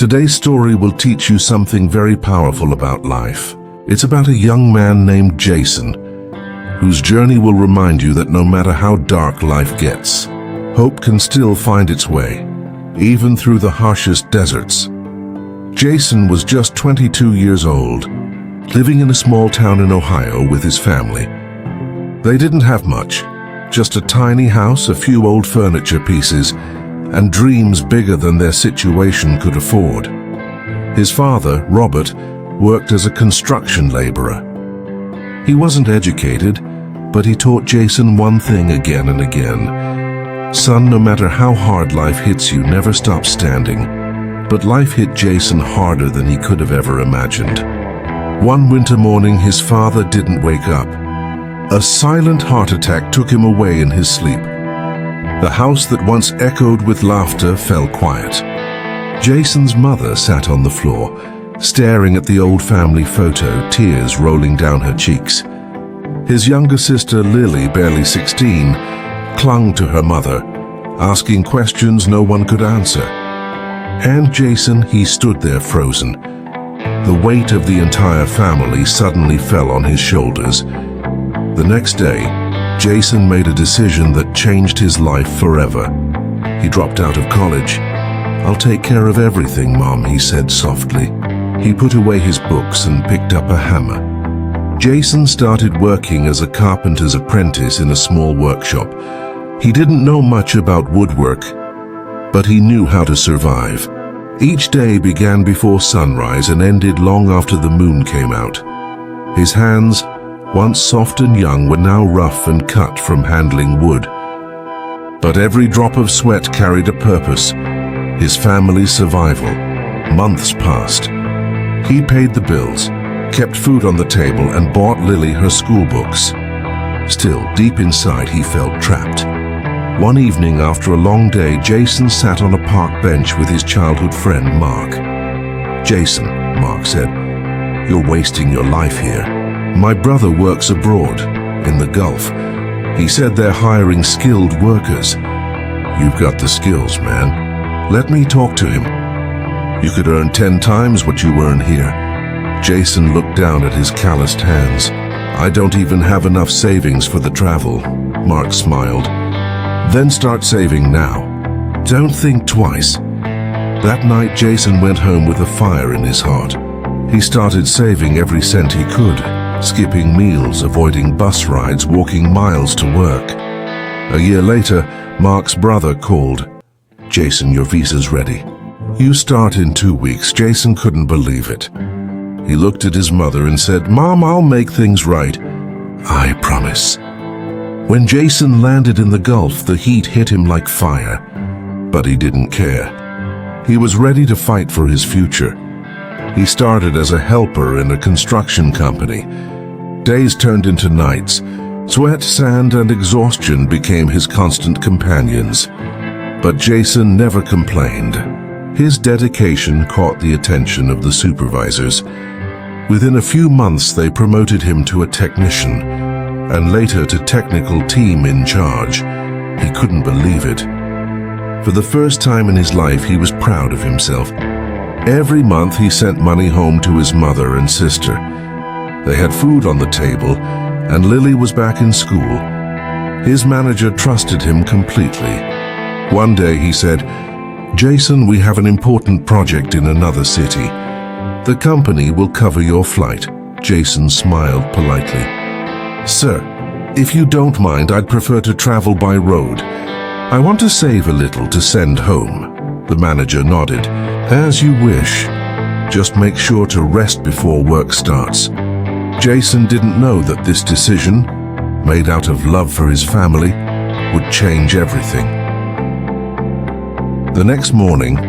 Today's story will teach you something very powerful about life. It's about a young man named Jason, whose journey will remind you that no matter how dark life gets, hope can still find its way, even through the harshest deserts. Jason was just 22 years old, living in a small town in Ohio with his family. They didn't have much, just a tiny house, a few old furniture pieces, and dreams bigger than their situation could afford. His father, Robert, worked as a construction laborer. He wasn't educated, but he taught Jason one thing again and again. Son, no matter how hard life hits you, never stop standing. But life hit Jason harder than he could have ever imagined. One winter morning, his father didn't wake up. A silent heart attack took him away in his sleep. The house that once echoed with laughter fell quiet. Jason's mother sat on the floor, staring at the old family photo, tears rolling down her cheeks. His younger sister, Lily, barely 16, clung to her mother, asking questions no one could answer. And Jason, he stood there frozen. The weight of the entire family suddenly fell on his shoulders. The next day, Jason made a decision that changed his life forever. He dropped out of college. "I'll take care of everything, Mom," he said softly. He put away his books and picked up a hammer. Jason started working as a carpenter's apprentice in a small workshop. He didn't know much about woodwork, but he knew how to survive. Each day began before sunrise and ended long after the moon came out. His hands, once soft and young, were now rough and cut from handling wood. But every drop of sweat carried a purpose: his family's survival. Months passed. He paid the bills, kept food on the table, and bought Lily her school books. Still, deep inside, he felt trapped. One evening, after a long day, Jason sat on a park bench with his childhood friend, Mark. "Jason," Mark said, "you're wasting your life here. My brother works abroad, in the Gulf. He said they're hiring skilled workers. You've got the skills, man. Let me talk to him. You could earn 10 times what you earn here." Jason looked down at his calloused hands. "I don't even have enough savings for the travel," Mark smiled. "Then start saving now. Don't think twice." That night, Jason went home with a fire in his heart. He started saving every cent he could, skipping meals, avoiding bus rides, walking miles to work. A year later, Mark's brother called. "Jason, your visa's ready. You start in 2 weeks." Jason couldn't believe it. He looked at his mother and said, "Mom, I'll make things right. I promise." When Jason landed in the Gulf, the heat hit him like fire, but he didn't care. He was ready to fight for his future. He started as a helper in a construction company. Days turned into nights. Sweat, sand, and exhaustion became his constant companions. But Jason never complained. His dedication caught the attention of the supervisors. Within a few months, they promoted him to a technician, and later to technical team in charge. He couldn't believe it. For the first time in his life, he was proud of himself. Every month, he sent money home to his mother and sister. They had food on the table, and Lily was back in school. His manager trusted him completely. One day he said, "Jason, we have an important project in another city. The company will cover your flight." Jason smiled politely. "Sir, if you don't mind, I'd prefer to travel by road. I want to save a little to send home." The manager nodded. "As you wish. Just make sure to rest before work starts." Jason didn't know that this decision, made out of love for his family, would change everything. The next morning,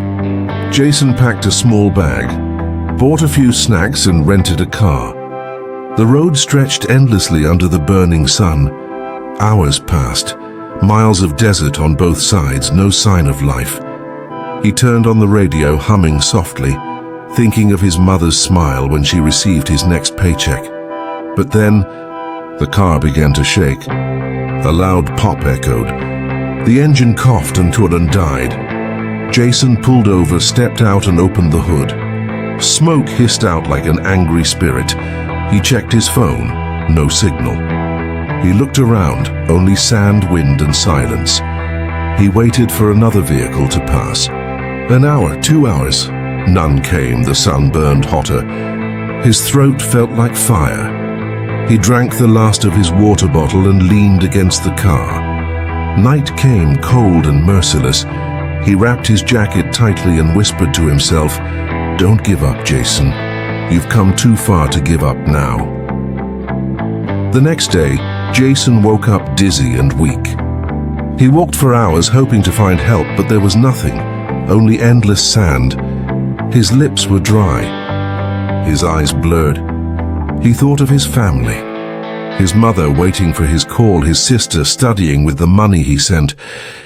Jason packed a small bag, bought a few snacks, and rented a car. The road stretched endlessly under the burning sun. Hours passed, miles of desert on both sides, no sign of life. He turned on the radio, humming softly, thinking of his mother's smile when she received his next paycheck. But then, the car began to shake. A loud pop echoed. The engine coughed until it died. Jason pulled over, stepped out and opened the hood. Smoke hissed out like an angry spirit. He checked his phone. No signal. He looked around. Only sand, wind and silence. He waited for another vehicle to pass. An hour, 2 hours. None came. The sun burned hotter. His throat felt like fire. He drank the last of his water bottle and leaned against the car. Night came, cold and merciless. He wrapped his jacket tightly and whispered to himself, "Don't give up, Jason. You've come too far to give up now." The next day, Jason woke up dizzy and weak. He walked for hours hoping to find help, but there was nothing, only endless sand. His lips were dry, his eyes blurred. He thought of his family, his mother waiting for his call, his sister studying with the money he sent.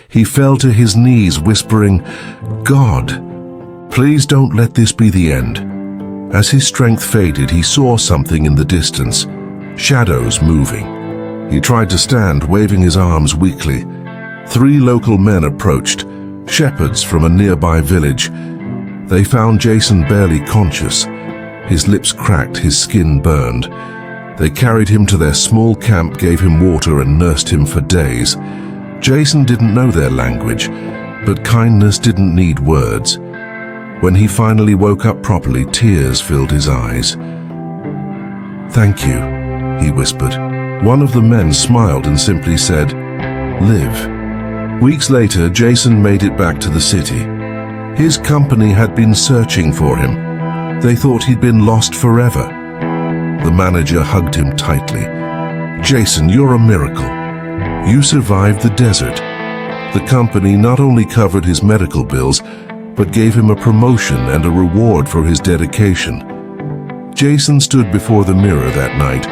He fell to his knees, whispering, "God, please don't let this be the end." As his strength faded, he saw something in the distance, shadows moving. He tried to stand, waving his arms weakly. 3 local men approached, shepherds from a nearby village. They found Jason barely conscious. His lips cracked, his skin burned. They carried him to their small camp, gave him water and nursed him for days. Jason didn't know their language, but kindness didn't need words. When he finally woke up properly, tears filled his eyes. "Thank you," he whispered. One of the men smiled and simply said, "Live." Weeks later, Jason made it back to the city. His company had been searching for him. They thought he'd been lost forever. The manager hugged him tightly. "Jason, you're a miracle. You survived the desert." The company not only covered his medical bills, but gave him a promotion and a reward for his dedication. Jason stood before the mirror that night,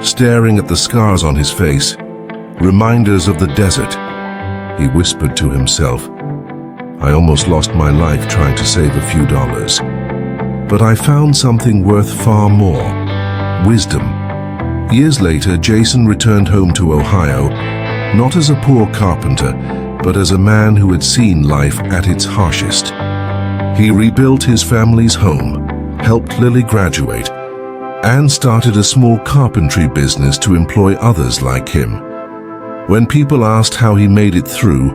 staring at the scars on his face, reminders of the desert. He whispered to himself, "I almost lost my life trying to save a few dollars. But I found something worth far more, wisdom." Years later, Jason returned home to Ohio, not as a poor carpenter, but as a man who had seen life at its harshest. He rebuilt his family's home, helped Lily graduate, and started a small carpentry business to employ others like him. When people asked how he made it through,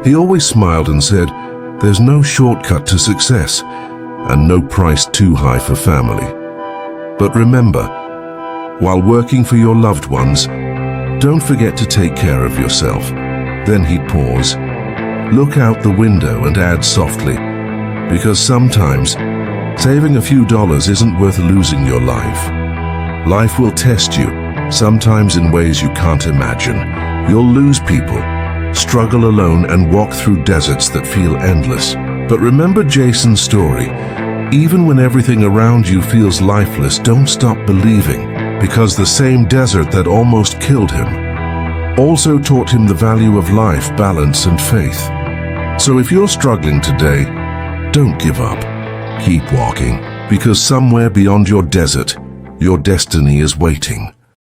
he always smiled and said, "There's no shortcut to success, and no price too high for family. But remember, while working for your loved ones, don't forget to take care of yourself." Then he'd pause, look out the window and add softly, "Because sometimes saving a few dollars isn't worth losing your life. Life will test you, sometimes in ways you can't imagine. You'll lose people, struggle alone and walk through deserts that feel endless. But remember Jason's story. Even when everything around you feels lifeless, don't stop believing, because the same desert that almost killed him also taught him the value of life, balance and faith. So if you're struggling today, don't give up. Keep walking, because somewhere beyond your desert, your destiny is waiting.